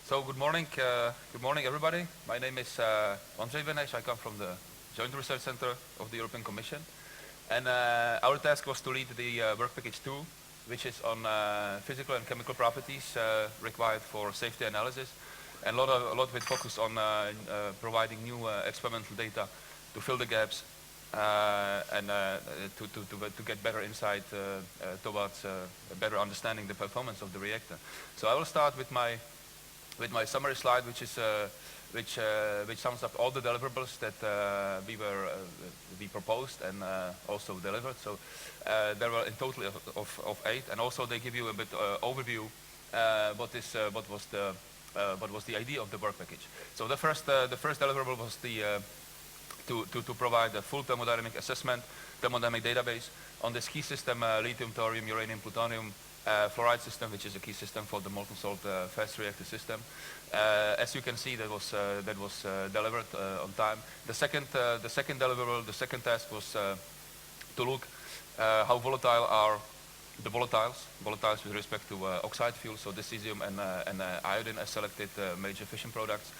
So good morning everybody. My name is Andrzej Venesh. I come from the Joint Research Center of the European Commission. And our task was to lead the work package 2, which is on physical and chemical properties required for safety analysis. And a lot with focus on providing new experimental data to fill the gaps and to get better insight towards a better understanding the performance of the reactor. So I will start with my summary slide, which sums up all the deliverables that we proposed and also delivered. So there were in total of 8, and also they give you a bit overview what was the idea of the work package. So the first deliverable was to provide a full thermodynamic assessment, thermodynamic database on this key system, lithium, thorium, uranium, plutonium, fluoride system, which is a key system for the molten salt fast reactor system. As you can see, that was delivered on time. The second deliverable, the second task was to look how volatile are the volatiles with respect to oxide fuel, so the cesium and iodine as selected major fission products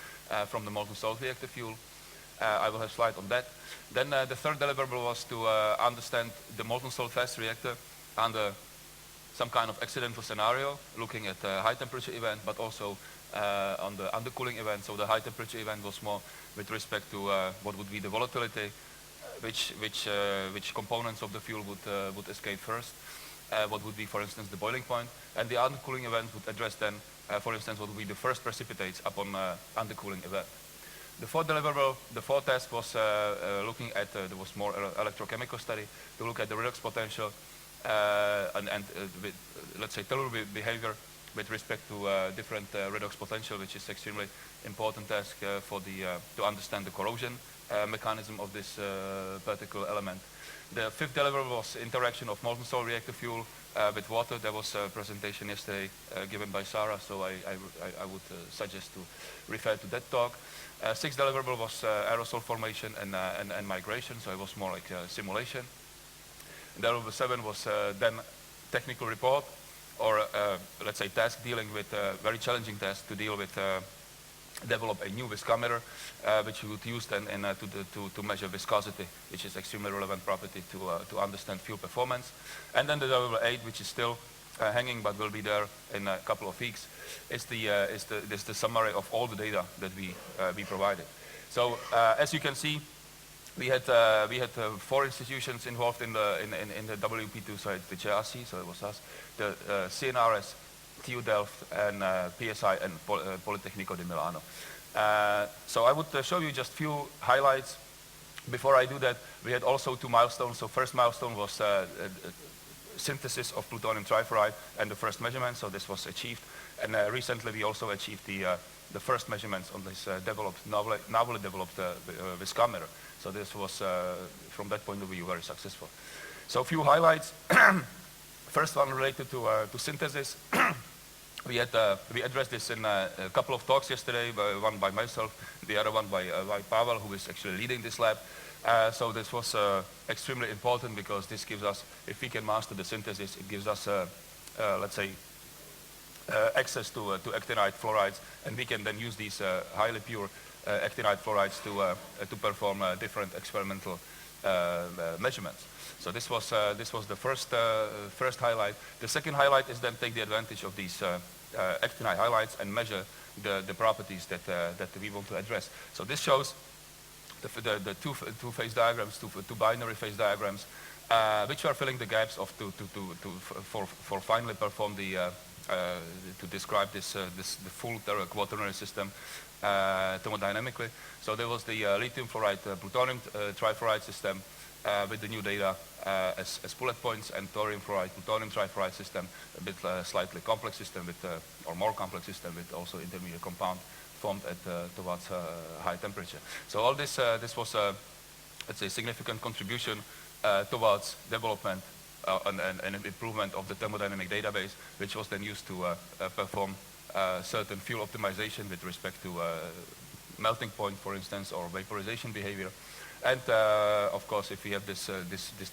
from the molten salt reactor fuel. I will have a slide on that. Then the third deliverable was to understand the molten salt fast reactor under some kind of accidental scenario, looking at high temperature event, but also on the undercooling event. So the high temperature event was more with respect to what would be the volatility, which components of the fuel would escape first, what would be, for instance, the boiling point, and the undercooling event would address then, for instance, what would be the first precipitates upon undercooling event. The fourth deliverable, the fourth test was looking at, there was more electrochemical study to look at the redox potential and let's say telluric behavior with respect to different redox potential, which is extremely important task to understand the corrosion mechanism of this particle element. The fifth deliverable was interaction of molten salt reactor fuel with water. There was a presentation yesterday given by Sarah, so I would suggest to refer to that talk. Sixth deliverable was aerosol formation and migration, so it was more like a simulation. Deliverable 7 was then technical report, or let's say task dealing with very challenging task to deal with develop a new viscometer, which we would use then to measure viscosity, which is extremely relevant property to understand fuel performance. And then the deliverable 8, which is still hanging but will be there in a couple of weeks, is the summary of all the data that we provided. So as you can see, we had 4 institutions involved in the WP2 side, the JRC, so it was us, the CNRS, TU Delft, and PSI and Politecnico di Milano. So I would show you just few highlights. Before I do that, we had also 2 milestones. So first milestone was synthesis of plutonium trifluoride and the first measurement. So this was achieved, and recently we also achieved the first measurements on this novel developed viscometer. So this was, from that point of view, very successful. So a few highlights. First one related to synthesis. We addressed this in a couple of talks yesterday, one by myself, the other one by Pavel, who is actually leading this lab. So this was extremely important because this gives us, if we can master the synthesis, it gives us, let's say, access to actinide fluorides, and we can then use these highly pure actinide fluorides to perform different experimental measurements. So this was the first highlight. The second highlight is then take the advantage of these actinide highlights and measure the properties that we want to address. So this shows the two phase diagrams, two binary phase diagrams, which are filling the gaps of for finally perform to describe the full quaternary system thermodynamically. So there was the lithium fluoride plutonium trifluoride system with the new data as bullet points, and thorium fluoride plutonium trifluoride system, a bit slightly complex system with or more complex system with also intermediate compound formed at towards high temperature. So all this was let's say significant contribution towards development and improvement of the thermodynamic database, which was then used to perform certain fuel optimization with respect to melting point, for instance, or vaporization behavior. And of course, if we have this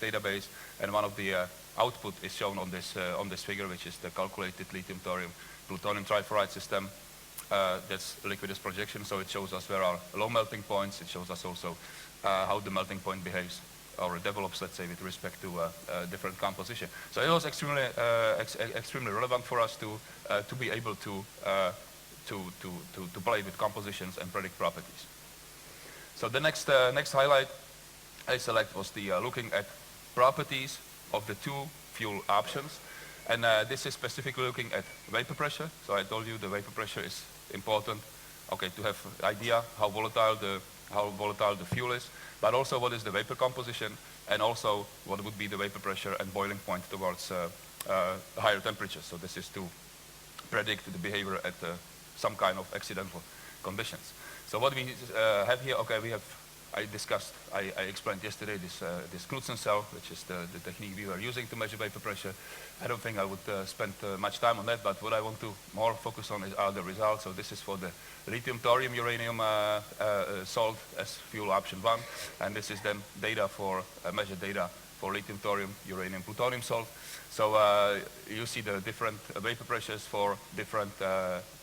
database, and one of the output is shown on this figure, which is the calculated lithium thorium plutonium trifluoride system, that's liquidus projection, so it shows us where are low melting points. It shows us also how the melting point behaves or develops, let's say, with respect to different composition. So it was extremely, extremely relevant for us to be able to play with compositions and predict properties. So the next highlight I select was the looking at properties of the two fuel options. And this is specifically looking at vapor pressure. So I told you the vapor pressure is important, okay, to have an idea how volatile the fuel is, but also what is the vapor composition, and also what would be the vapor pressure and boiling point towards higher temperatures. So this is to predict the behavior at some kind of accidental conditions. So what we have here, okay, we have, I explained yesterday this Knudsen cell, which is the technique we were using to measure vapor pressure. I don't think I would spend much time on that, but what I want to more focus on are the results. So this is for the lithium, thorium, uranium salt as fuel option 1, and this is then data for measured data for lithium, thorium, uranium, plutonium salt. So you see the different vapor pressures for different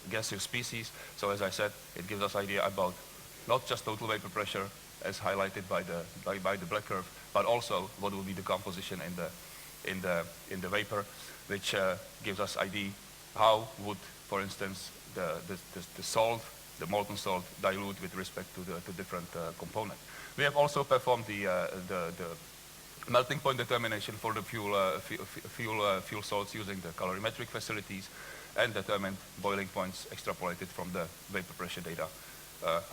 gaseous species. So as I said, it gives us idea about not just total vapor pressure, as highlighted by the black curve, but also what will be the composition in the vapor, which gives us idea how would, for instance, the salt, the molten salt, dilute with respect to the different components. We have also performed the melting point determination for the fuel salts using the calorimetric facilities, and determined boiling points extrapolated from the vapor pressure data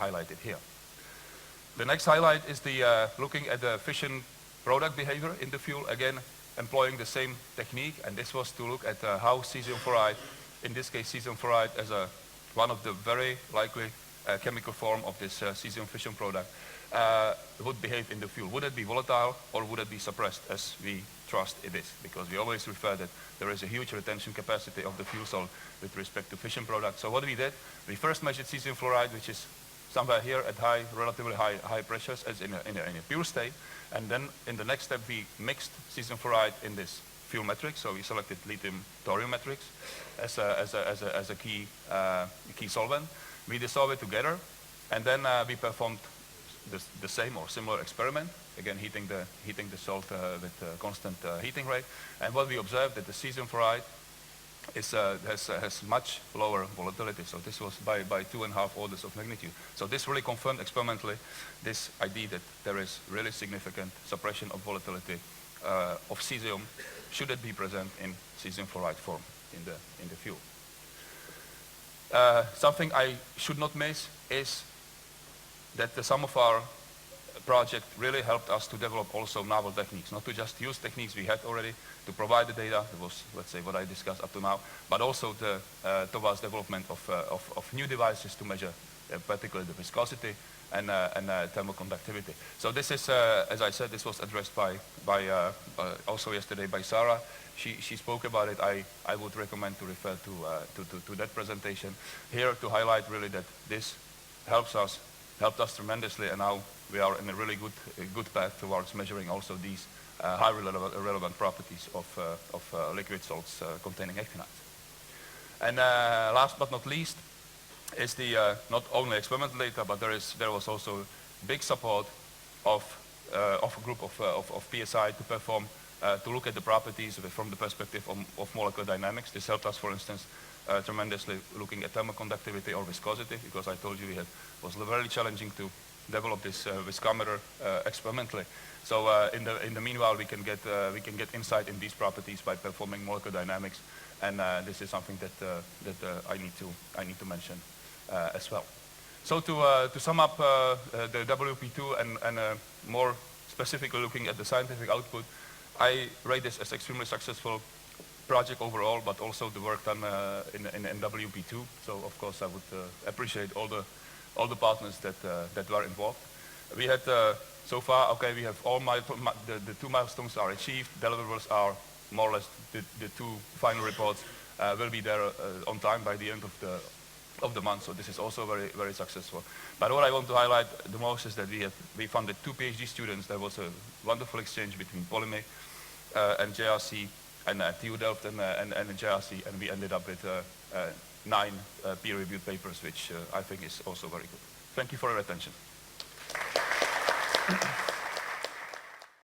highlighted here. The next highlight is the looking at the fission product behavior in the fuel, again employing the same technique, and this was to look at how cesium fluoride, in this case cesium fluoride as one of the very likely chemical form of this cesium fission product, would behave in the fuel. Would it be volatile or would it be suppressed, as we trust it is? Because we always refer that there is a huge retention capacity of the fuel salt with respect to fission products. So what we did, we first measured cesium fluoride, which is somewhere here at relatively high pressures as in a pure state. And then in the next step, we mixed cesium fluoride in this fuel matrix. So we selected lithium thorium matrix as a key solvent. We dissolve it together, and then we performed the same or similar experiment, again heating the salt with a constant heating rate. And what we observed that the cesium fluoride has much lower volatility. So this was by 2.5 orders of magnitude. So this really confirmed experimentally this idea that there is really significant suppression of volatility of cesium should it be present in cesium fluoride form in the fuel. Something I should not miss is that the Samofar project really helped us to develop also novel techniques, not to just use techniques we had already to provide the data, that was, let's say, what I discussed up to now, but also towards development of new devices to measure particularly the viscosity and thermoconductivity. So this is, as I said, this was addressed by also yesterday by Sarah. She spoke about it. I would recommend to refer to that presentation here to highlight really that this helped us tremendously, and now we are in a really good path towards measuring also these highly relevant properties of liquid salts containing actinides. And last but not least is the not only experimental data, but there was also big support of a group of PSI to perform to look at the properties from the perspective of molecular dynamics. This helped us, for instance, tremendously looking at thermoconductivity or viscosity, because I told you it was very challenging to develop this viscometer experimentally. So in the meanwhile, we can get insight in these properties by performing molecular dynamics, and this is something that I need to mention as well. So to sum up the WP2 and more specifically looking at the scientific output, I rate this as extremely successful project overall, but also the work done in WP2. So of course I would appreciate all the partners that were involved. We had so far, okay, we have all the 2 milestones are achieved. Deliverables are more or less the 2 final reports will be there on time by the end of the month. So this is also very successful. But what I want to highlight the most is that we funded 2 PhD students. There was a wonderful exchange between Polyme and JRC, and TU Delft and JRC, and we ended up with 9 peer-reviewed papers, which I think is also very good. Thank you for your attention.